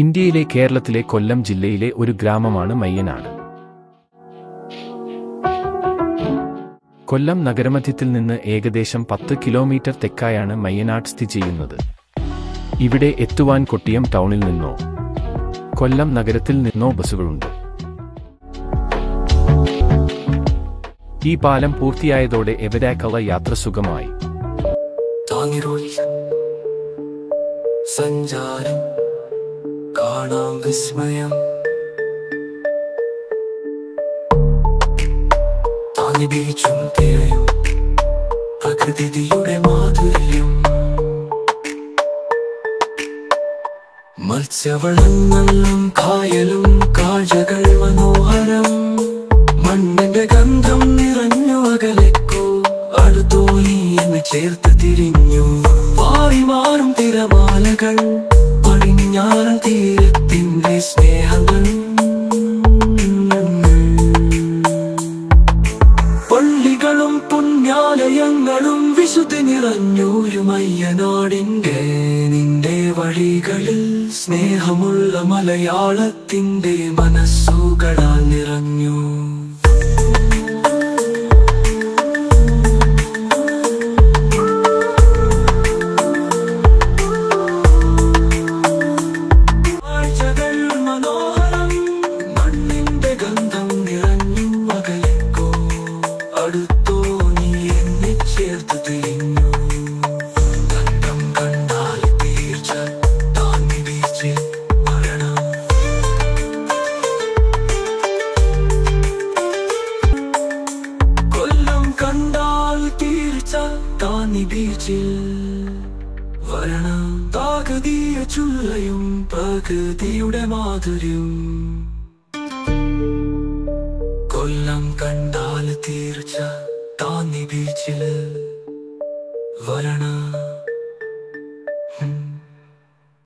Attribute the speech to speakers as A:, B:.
A: ഇന്ത്യയിലെ കേരളത്തിലെ കൊല്ലം ജില്ലയിലെ ഒരു ഗ്രാമമാണ് മയ്യനാട്. കൊല്ലം നഗരമധ്യത്തിൽ നിന്ന് ഏകദേശം 10 കിലോമീറ്റർ തെക്കായാണ് മയ്യനാട് സ്ഥിതി ചെയ്യുന്നത്. ഇവിടെ എത്തുവാൻ കൊട്ടിയം ടൗണിൽ നിന്നോ കൊല്ലം നഗരത്തിൽ നിന്നോ ബസ്സുകളുണ്ട്. ഈ പാലം പൂർത്തിയായതോടെ എവിടേക്കുള്ള യാത്ര സുഗമമായി.
B: സഞ്ചാരം കാണാം വിസ്മയം, താങ്ങി ബീച്ചും തിരയും പ്രകൃതിയുടെ മാധുര്യം, മത്സ്യവളങ്ങളും കായലും കാഴ്ചകൾ മനോഹരം, മണ്ണിന്റെ ഗന്ധം നിറഞ്ഞു അകലെക്കോ അടുത്തോ നീ എന്ന് ചേർത്ത് തിരിഞ്ഞു. പാറിമാറും തിരമാലകൾ പടിഞ്ഞാറൻ തീരത്തിന്റെ സ്നേഹങ്ങൾ, പള്ളികളും പുണ്യാലയങ്ങളും വിശുദ്ധി നിറഞ്ഞൊരു മയ്യനാടിന്റെ നിന്റെ വഴികളിൽ സ്നേഹമുള്ള മലയാളത്തിന്റെ മനസ്സുകളാൽ നിറഞ്ഞു. അടുത്തോ നീ എന്നെ ചേർത്ത് തിരിഞ്ഞു. കണ്ടം കണ്ടാൽ തീർച്ച താങ്ങി ബീച്ചിൽ വരണം. കൊല്ലം കണ്ടാൽ തീർച്ച താങ്ങി ബീച്ചിൽ വരണം. താകതീയ ചുള്ളയും പ്രകൃതിയുടെ മാധുര്യം, കൊല്ലം കണ്ടാൽ തീർച്ച താങ്ങി ബീച്ചിൽ വരണം.